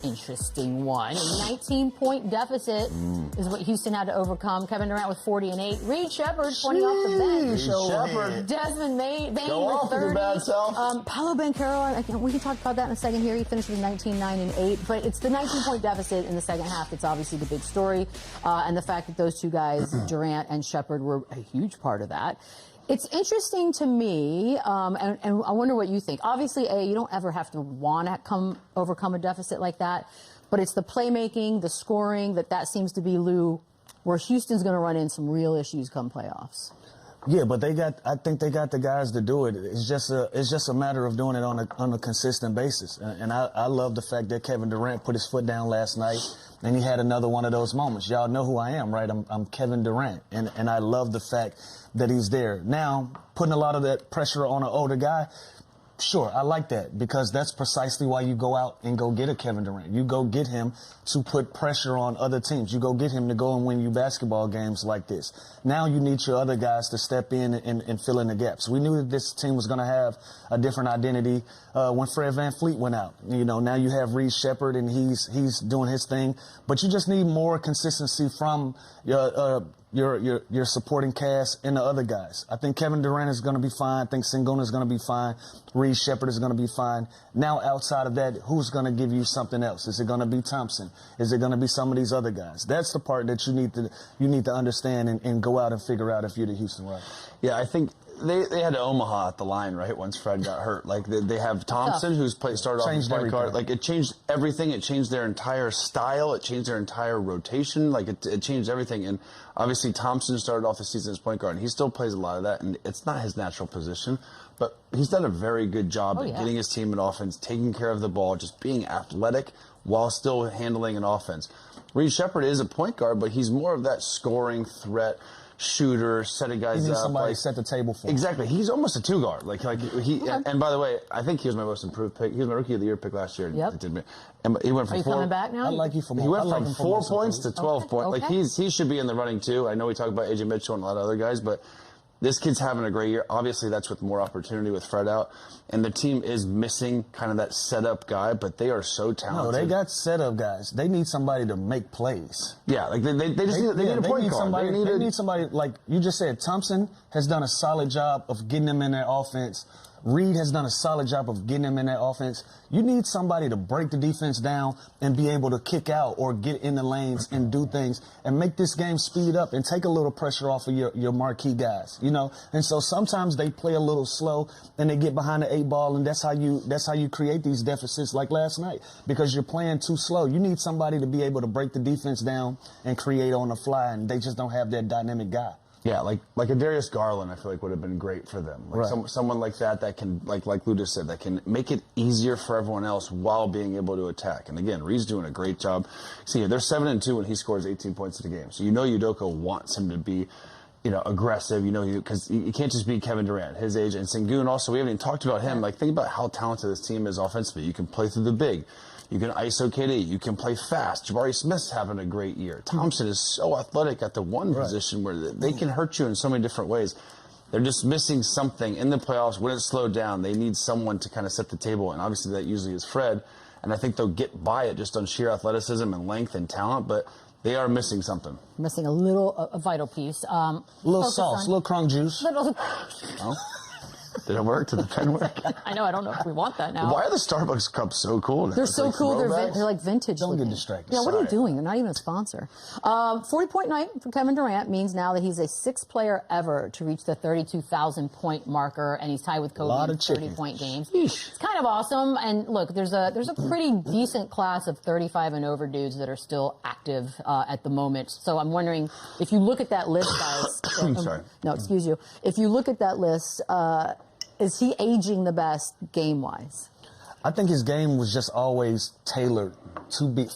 Interesting one. A 19-point deficit is what Houston had to overcome. Kevin Durant with 40 and 8. Reed Shepard 20 off the bench. Shepard. Desmond Bain Go with off 30. bad self. Paolo Banchero, we can talk about that in a second here. He finished with 19, 9, and 8. But it's the 19-point deficit in the second half that's obviously the big story. And the fact that those two guys, Durant and Shepard, were a huge part of that. It's interesting to me, and I wonder what you think. Obviously, you don't ever have to want to overcome a deficit like that, but it's the playmaking, the scoring, that seems to be, Lou, where Houston's going to run in some real issues come playoffs. Yeah, but I think they got the guys to do it. It's just a matter of doing it on a consistent basis. And I love the fact that Kevin Durant put his foot down last night, and he had another one of those moments. Y'all know who I am, right? I'm Kevin Durant, and I love the fact that he's there. Now, putting a lot of that pressure on an older guy, sure, I like that, because that's precisely why you go out and go get a Kevin Durant. You go get him to put pressure on other teams. You go get him to go and win you basketball games like this. Now you need your other guys to step in and fill in the gaps. We knew that this team was going to have a different identity when Fred VanVleet went out. You know, now you have Reed Shepard, and he's doing his thing. But you just need more consistency from your supporting cast and the other guys. I think Kevin Durant is going to be fine. I think Sengun is going to be fine. Reed Shepard is going to be fine. Now, outside of that, who's going to give you something else? Is it going to be Thompson? Is it going to be some of these other guys? That's the part that you need to understand and go out and figure out if you're the Houston Rockets. Yeah, I think they had Omaha at the line, right, once Fred got hurt. Like, they have Thompson, who's started off the point guard. Like, it changed everything. It changed their entire style. It changed their entire rotation. Like, it changed everything. And obviously, Thompson started off the season as point guard, and he still plays a lot of that, and it's not his natural position. But he's done a very good job at getting his team in offense, taking care of the ball, just being athletic while still handling an offense. Reed Shepard is a point guard, but he's more of that scoring threat, shooter, setting guys up. He needs somebody to set the table for him. Exactly. He's almost a two guard. And by the way, I think he was my most improved pick. He was my Rookie of the Year pick last year. Yep. And he went from Are you coming back now? I like you for more. He went from 4 points to 12 points. Okay. Like, he should be in the running too. I know we talk about AJ Mitchell and a lot of other guys, but this kid's having a great year. Obviously, that's with more opportunity with Fred out. And the team is missing kind of that setup guy, but they are so talented. No, they got setup guys. They need somebody to make plays. Yeah, like they just need a point guard. They need somebody, like you just said, Thompson has done a solid job of getting them in their offense. Reed has done a solid job of getting them in that offense. You need somebody to break the defense down and be able to kick out or get in the lanes and do things and make this game speed up and take a little pressure off of your marquee guys, you know? And so sometimes they play a little slow and they get behind the 8 ball, and that's how you create these deficits like last night, because you're playing too slow. You need somebody to be able to break the defense down and create on the fly, and they just don't have that dynamic guy. Yeah, like a Darius Garland, I feel like would have been great for them. Like someone like that can, like Lou just said, that can make it easier for everyone else while being able to attack. And again, Reed's doing a great job. See, they're 7-2 when he scores 18 points in a game. So you know Udoka wants him to be, aggressive. Because you can't just be Kevin Durant, his age, and Sengun. Also, we haven't even talked about him. Like, think about how talented this team is offensively. You can play through the big. You can ISO KD. You can play fast. Jabari Smith's having a great year. Thompson is so athletic at the one position where they can hurt you in so many different ways. They're just missing something in the playoffs. When it's slowed down, they need someone to kind of set the table, and obviously that usually is Fred. And I think they'll get by it just on sheer athleticism and length and talent, but they are missing something. Missing a vital piece. A little sauce, a little crunk juice. Oh. Did it work? Did the pen work? I know. I don't know if we want that now. Why are the Starbucks cups so cool? They're so cool. They're like vintage. Don't get distracted. Yeah, what are you doing? They're not even a sponsor. 40-point night for Kevin Durant means now that he's a 6th player ever to reach the 32,000-point marker, and he's tied with Kobe in 30-point games. It's kind of awesome. And look, there's a pretty decent class of 35 and over dudes that are still active at the moment. So I'm wondering, if you look at that list, guys. Sorry. No, excuse you. If you look at that list, is he aging the best game-wise? I think his game was just always tailored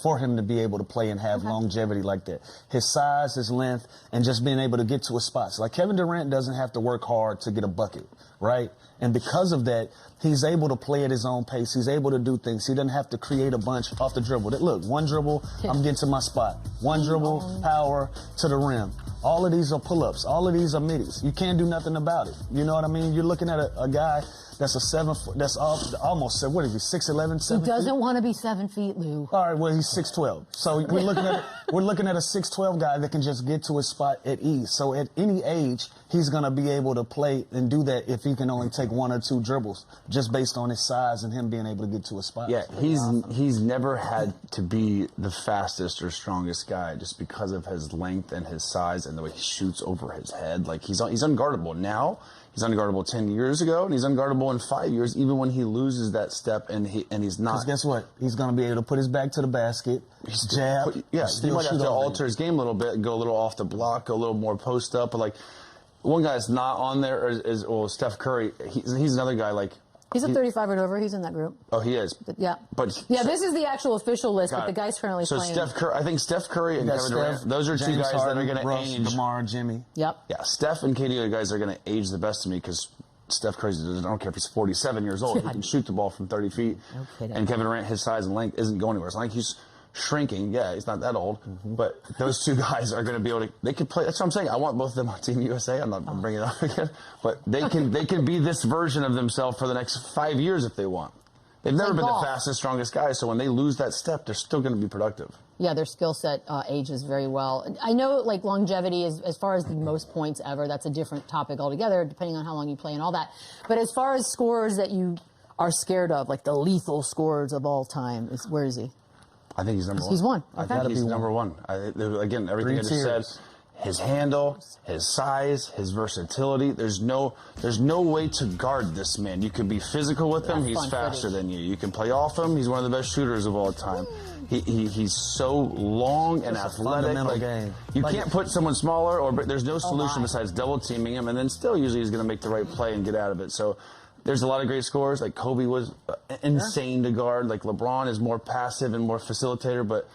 for him to be able to play and have longevity like that. His size, his length, and just being able to get to a spot. So like Kevin Durant doesn't have to work hard to get a bucket, right? And because of that, he's able to play at his own pace. He's able to do things. He doesn't have to create a bunch off the dribble. Look, one dribble, I'm getting to my spot. One dribble, power to the rim. All of these are pull-ups. All of these are middies. You can't do nothing about it. You know what I mean? You're looking at a guy That's a 7 foot. That's almost what is he? 6'11", 7 He doesn't want to be 7 feet, Lou. All right, well, he's 6'12". So we're looking at a 6'12" guy that can just get to his spot at ease. So at any age, he's going to be able to play and do that if he can only take 1 or 2 dribbles, just based on his size and him being able to get to his spot. Yeah, he's never had to be the fastest or strongest guy just because of his length and his size and the way he shoots over his head. Like, he's unguardable now. He's unguardable 10 years ago, and he's unguardable in 5 years, even when he loses that step and he's not. Because guess what? He's going to be able to put his back to the basket, jab. Yeah, he might have to alter his game a little bit, go a little off the block, go a little more post up. But, like, one guy that's not on there is Steph Curry. He's another guy, like. He's a 35 and over. He's in that group. Oh, he is. Yeah. This is the actual official list, but the guy's currently playing. So I think Steph Curry and Kevin Durant, those are two guys that are going to age. DeMar, Jimmy. Yep. Yeah, Steph and KD are the guys that are going to age the best to me because Steph Curry, I don't care if he's 47 years old, he can shoot the ball from 30 feet. No kidding. And Kevin Durant, his size and length isn't going anywhere. It's not like he's shrinking. Yeah, he's not that old. But those two guys are going to be able to. They could play. That's what I'm saying. I want both of them on Team USA. I'm not bringing it up again. But they can be this version of themselves for the next 5 years if they want. They've never been the fastest, strongest guys. So when they lose that step, they're still going to be productive. Yeah, their skill set ages very well. I know, like, longevity is, as far as the most points ever, that's a different topic altogether, depending on how long you play and all that. But as far as scorers that you are scared of, like the lethal scorers of all time, where is he? I think he's number one. He's one. Okay. I think he's number one. Again, everything I just said. His handle, his size, his versatility. There's no way to guard this man. You can be physical with him. He's faster than you. You can play off him. He's one of the best shooters of all time. He's so long and athletic. You can't put someone smaller, there's no solution besides double teaming him, and then still usually he's going to make the right play and get out of it. So there's a lot of great scorers. Like Kobe was insane to guard. Like LeBron is more passive and more facilitator, but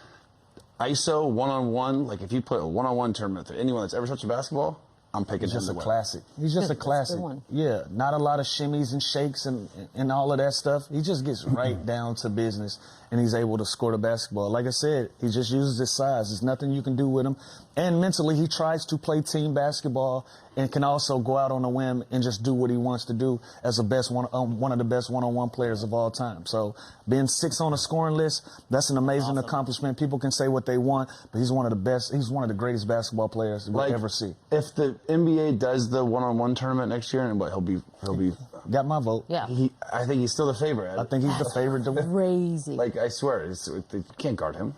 ISO, one-on-one, like if you put a one-on-one tournament for anyone that's ever touched a basketball, I'm picking him to win. He's just a classic. He's just a classic. Yeah, not a lot of shimmies and shakes and all of that stuff. He just gets right down to business, and he's able to score the basketball. Like I said, he just uses his size. There's nothing you can do with him. And mentally, he tries to play team basketball and can also go out on a whim and just do what he wants to do as one of the best one-on-one players of all time. So being 6th on the scoring list, that's an amazing accomplishment. People can say what they want, but he's one of the best. He's one of the greatest basketball players we'll ever see. If the NBA does the one-on-one tournament next year, and he'll be got my vote. Yeah, I think he's still the favorite. I think he's the favorite to win. Crazy. Like, I swear, you can't guard him.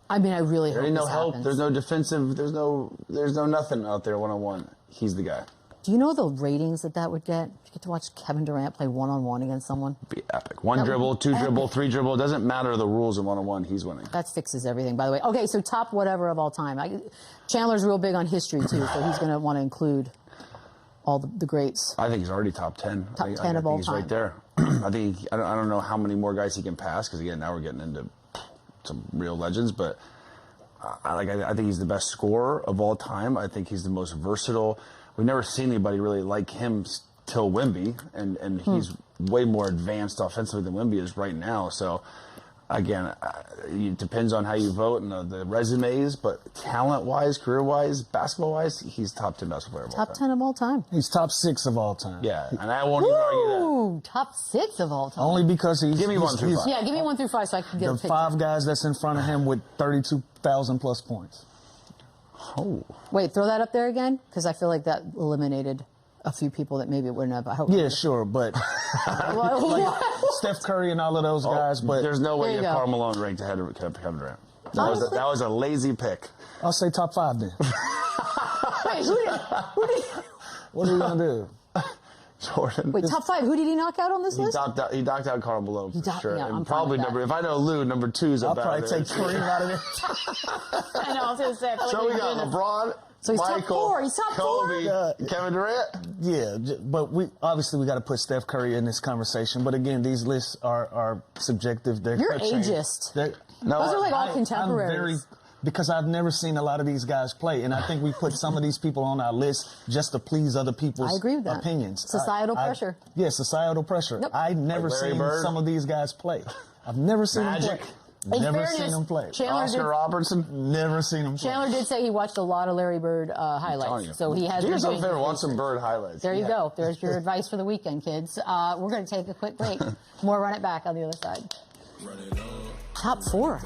I mean, I really hope there ain't no help. Happens. There's no defensive. There's no nothing out there one-on-one. He's the guy. Do you know the ratings that would get? You get to watch Kevin Durant play one-on-one against someone. It'd be epic. One dribble, two dribble, 3 dribble. It doesn't matter the rules in one-on-one. He's winning. That fixes everything, by the way. Okay, so top whatever of all time. Chandler's real big on history, too, so he's going to want to include all the greats. I think he's already top 10. Top 10 of all time. He's right there. I don't know how many more guys he can pass, because, again, now we're getting into some real legends, but I think he's the best scorer of all time. I think he's the most versatile. We've never seen anybody really like him till Wemby, and he's way more advanced offensively than Wemby is right now. So, again, it depends on how you vote and the resumes, but talent-wise, career-wise, basketball-wise, he's top 10 basketball player of all time. Top 10 of all time. He's top 6 of all time. Yeah, and I won't even argue that. Ooh, top 6 of all time. Only because he's... Give me 1 through 5. Yeah, give me 1 through 5 so I can get a picture. The 5 guys that's in front of him with 32,000 plus points. Oh. Wait, throw that up there again? Because I feel like that eliminated a few people that maybe it wouldn't have. I hope. Yeah, sure, but like Steph Curry and all of those guys. But there's no way you have Karl Malone ranked ahead of Kevin Durant. That was a lazy pick. I'll say top 5 then. Wait, what are you gonna do? Jordan. Wait, top 5. Who did he knock out on this list? He knocked out Karl Malone for sure. Yeah, and probably if I know Lou, number 2 is I'll about probably take Kareem out of there. I know, I was going to say. So we got LeBron, so he's Michael, top 4. He's top Kobe, 4. Kevin Durant. Yeah, but we got to put Steph Curry in this conversation. But again, these lists are subjective. You're ageist. Those are like all contemporaries. Because I've never seen a lot of these guys play, and I think we put some of these people on our list just to please other people's opinions. Societal pressure. Yeah, societal pressure. I've never seen some of these guys play. I've never seen them play. Never seen him play. Oscar Robertson? Never seen him play. Chandler did say he watched a lot of Larry Bird highlights, so he has. Do yourself a favor, watch some Bird highlights. There you go. There's your advice for the weekend, kids. We're going to take a quick break. More Run It Back on the other side. Top 4.